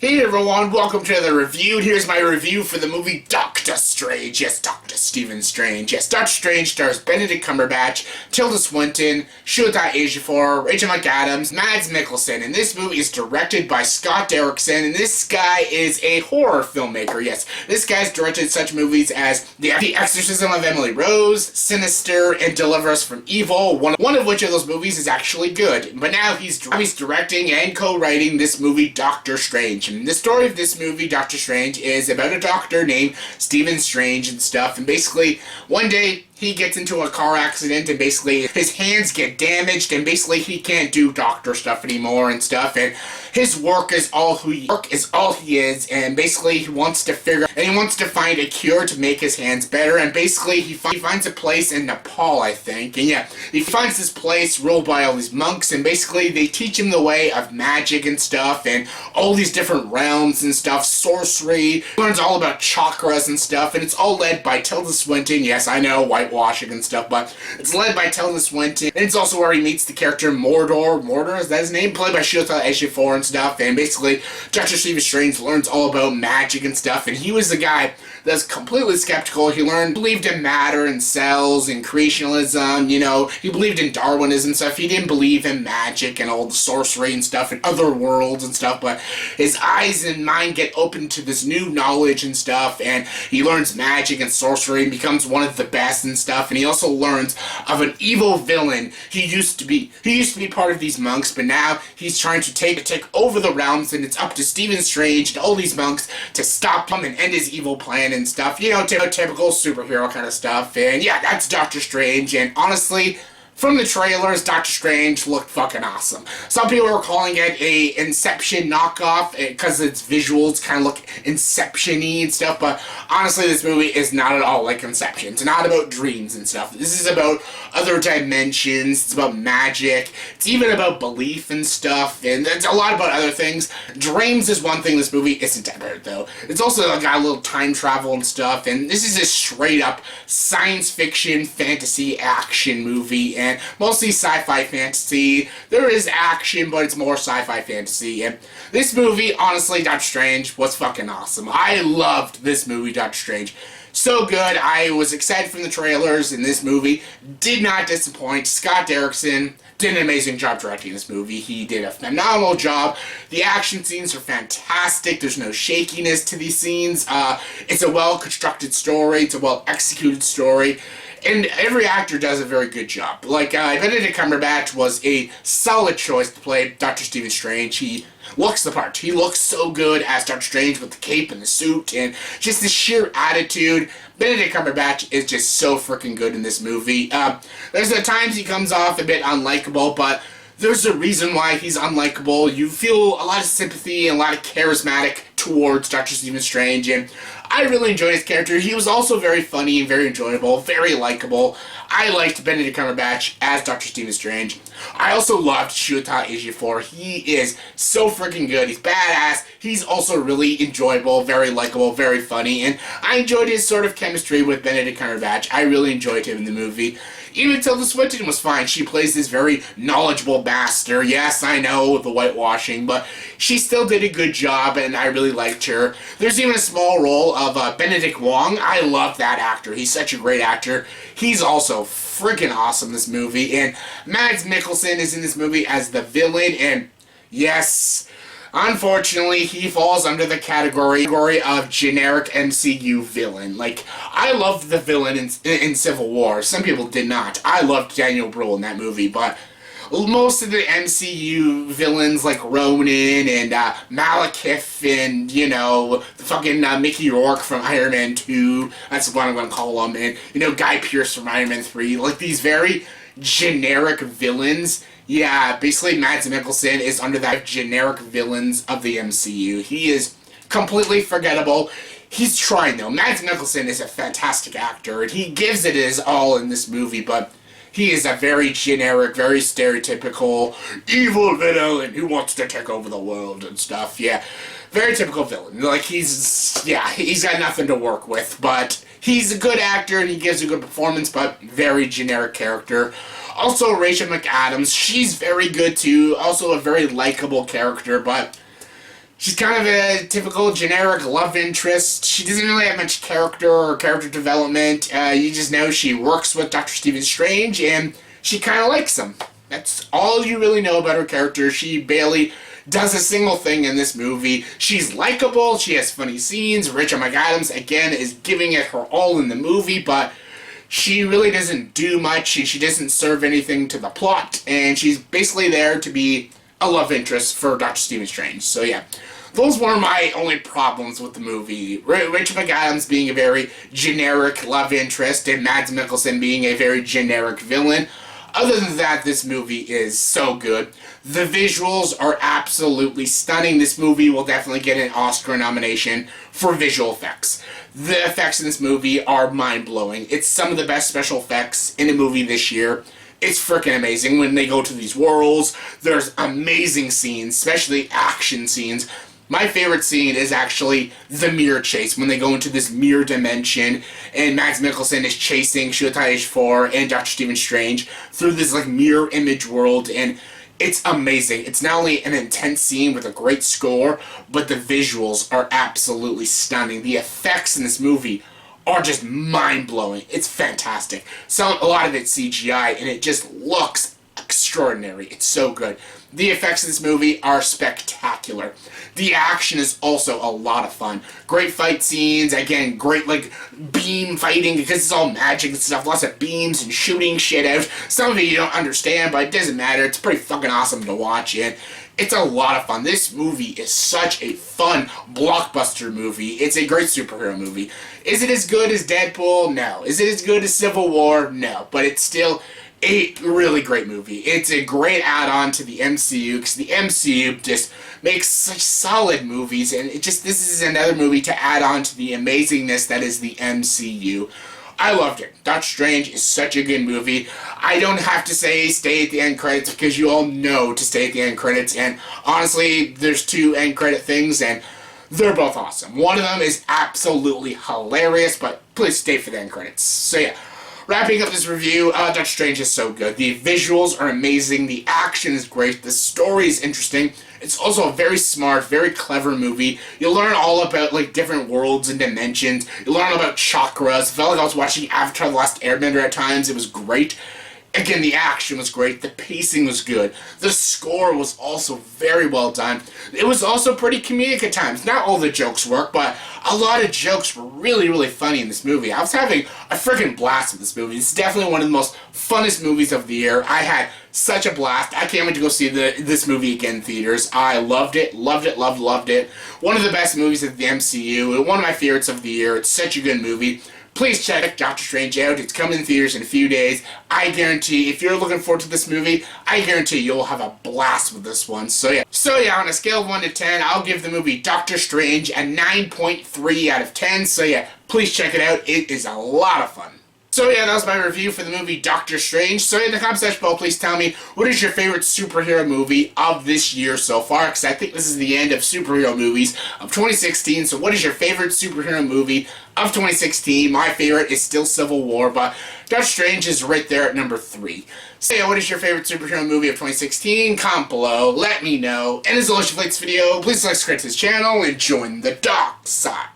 Hey everyone, welcome to another review. Here's my review for the movie Doctor Strange. Yes, Dr. Stephen Strange. Yes, Doctor Strange stars Benedict Cumberbatch, Tilda Swinton, Chiwetel Ejiofor, Rachel McAdams, Mads Mikkelson. And this movie is directed by Scott Derrikson, and this guy is a horror filmmaker. Yes, this guy's directed such movies as The Exorcism of Emily Rose, Sinister, and Deliver Us from Evil. One of which of those movies is actually good. But now he's directing and co-writing this movie Doctor Strange. And the story of this movie, Doctor Strange, is about a doctor named Stephen Strange and stuff, and basically, one day, he gets into a car accident, and basically, his hands get damaged, and basically, he can't do doctor stuff anymore and stuff, and his work is all he is, and basically, he wants to find a cure to make his hands better, and basically, he finds a place in Nepal, I think, and yeah, he finds this place ruled by all these monks, and basically, they teach him the way of magic and stuff, and all these different realms and stuff, sorcery, he learns all about chakras and stuff, and it's all led by Tilda Swinton. Yes, I know, whitewashing and stuff, but it's led by Tilda Swinton, and it's also where he meets the character Mordor, is that his name? Played by Chiwetel Ejiofor and stuff, and basically, Dr. Stephen Strange learns all about magic and stuff, and he was the guy that's completely skeptical. He believed in matter and cells and creationism, you know, he believed in Darwinism and stuff. He didn't believe in magic and all the sorcery and stuff and other worlds and stuff, but his eyes and mind get open to this new knowledge and stuff, and he learns magic and sorcery and becomes one of the best and stuff, and he also learns of an evil villain. He used to be part of these monks, but now he's trying to take over the realms, and it's up to Stephen Strange and all these monks to stop him and end his evil plan and stuff, you know, typical superhero kind of stuff. And yeah, that's Doctor Strange, and honestly, from the trailers, Doctor Strange looked fucking awesome. Some people are calling it a Inception knockoff because its visuals kind of look Inception-y and stuff, but honestly, this movie is not at all like Inception. It's not about dreams and stuff. This is about other dimensions. It's about magic. It's even about belief and stuff, and it's a lot about other things. Dreams is one thing this movie isn't about, though. It's also got a little time travel and stuff, and this is a straight-up science fiction, fantasy, action movie, and mostly sci-fi fantasy. There is action, but it's more sci-fi fantasy. And this movie, honestly, Doctor Strange was fucking awesome. I loved this movie, Doctor Strange. So good. I was excited from the trailers, and this movie did not disappoint. Scott Derrikson did an amazing job directing this movie. He did a phenomenal job. The action scenes are fantastic. There's no shakiness to these scenes. It's a well-constructed story. It's a well-executed story. And every actor does a very good job. Like, Benedict Cumberbatch was a solid choice to play Dr. Stephen Strange. He looks the part. He looks so good as Dr. Strange with the cape and the suit and just the sheer attitude. Benedict Cumberbatch is just so freaking good in this movie. There's at times he comes off a bit unlikable, but there's a reason why he's unlikable. You feel a lot of sympathy and a lot of charismatic towards Dr. Stephen Strange, and I really enjoyed his character. He was also very funny and very enjoyable, very likable. I liked Benedict Cumberbatch as Dr. Stephen Strange. I also loved Chiwetel Ejiofor. He is so freaking good. He's badass. He's also really enjoyable, very likable, very funny, and I enjoyed his sort of chemistry with Benedict Cumberbatch. I really enjoyed him in the movie. Even Tilda Swinton was fine. She plays this very knowledgeable master. Yes, I know, the whitewashing, but she still did a good job, and I really liked her. There's even a small role of Benedict Wong. I love that actor. He's such a great actor. He's also freaking awesome in this movie, and Mads Mikkelson is in this movie as the villain, and yes, unfortunately, he falls under the category of generic MCU villain. Like, I loved the villain in Civil War. Some people did not. I loved Daniel Bruhl in that movie, but most of the MCU villains like Ronan and Malekith and, you know, the fucking Mickey Rourke from Iron Man 2, that's what I'm going to call him, and, you know, Guy Pearce from Iron Man 3, like these very generic villains. Yeah, basically Mads Mikkelson is under that generic villains of the MCU. He is completely forgettable. He's trying, though. Mads Mikkelson is a fantastic actor, and he gives it his all in this movie, but he is a very generic, very stereotypical evil villain who wants to take over the world and stuff. Yeah, very typical villain. Like, he's got nothing to work with, but he's a good actor, and he gives a good performance, but very generic character. Also, Rachel McAdams, she's very good too. Also a very likable character, but She's kind of a typical generic love interest. She doesn't really have much character or character development. You just know she works with Dr. Stephen Strange and she kind of likes him. That's all you really know about her character. She barely does a single thing in this movie. She's likable, she has funny scenes. Rachel McAdams, again, is giving it her all in the movie, but she really doesn't do much, and she doesn't serve anything to the plot, and she's basically there to be a love interest for Dr. Stephen Strange. So yeah, those were my only problems with the movie. Rachel McAdams being a very generic love interest, and Mads Mikkelson being a very generic villain. Other than that, this movie is so good. The visuals are absolutely stunning. This movie will definitely get an Oscar nomination for visual effects. The effects in this movie are mind-blowing. It's some of the best special effects in a movie this year. It's freaking amazing. When they go to these worlds, there's amazing scenes, especially action scenes. My favorite scene is actually the mirror chase, when they go into this mirror dimension and Mads Mikkelson is chasing Chiwetel Ejiofor and Dr. Stephen Strange through this like mirror image world, and it's amazing. It's not only an intense scene with a great score, but the visuals are absolutely stunning. The effects in this movie are just mind-blowing. It's fantastic. A lot of it's CGI, and it just looks extraordinary. It's so good. The effects in this movie are spectacular. The action is also a lot of fun. Great fight scenes, again, great like beam fighting because it's all magic and stuff. Lots of beams and shooting shit out. Some of it you don't understand, but it doesn't matter. It's pretty fucking awesome to watch, and it's a lot of fun. This movie is such a fun blockbuster movie. It's a great superhero movie. Is it as good as Deadpool? No. Is it as good as Civil War? No. But it's still a really great movie. It's a great add-on to the MCU, because the MCU just makes such solid movies, and this is another movie to add on to the amazingness that is the MCU. I loved it. Doctor Strange is such a good movie. I don't have to say stay at the end credits, because you all know to stay at the end credits, and honestly, there's 2 end credit things, and they're both awesome. One of them is absolutely hilarious, but please stay for the end credits. So yeah. Wrapping up this review, Doctor Strange is so good. The visuals are amazing, the action is great, the story is interesting. It's also a very smart, very clever movie. You'll learn all about like different worlds and dimensions. You'll learn about chakras. I felt like I was watching Avatar: The Last Airbender at times. It was great. Again, the action was great, the pacing was good, the score was also very well done. It was also pretty comedic at times. Not all the jokes work, but a lot of jokes were really, really funny in this movie. I was having a freaking blast with this movie. It's definitely one of the most funnest movies of the year. I had such a blast. I can't wait to go see this movie again in theaters. I loved it, loved it, loved it. One of the best movies of the MCU, one of my favorites of the year. It's such a good movie. Please check Doctor Strange out. It's coming in theaters in a few days. I guarantee, if you're looking forward to this movie, I guarantee you'll have a blast with this one. So yeah, on a scale of 1 to 10, I'll give the movie Doctor Strange a 9.3 out of 10. So yeah, please check it out. It is a lot of fun. So yeah, that was my review for the movie Doctor Strange. So in the comment section below, please tell me, what is your favorite superhero movie of this year so far? Because I think this is the end of superhero movies of 2016. So what is your favorite superhero movie of 2016? My favorite is still Civil War, but Doctor Strange is right there at number 3. So yeah, what is your favorite superhero movie of 2016? Comment below, let me know. And as always, if you like this video, please subscribe to this channel and join the dark side.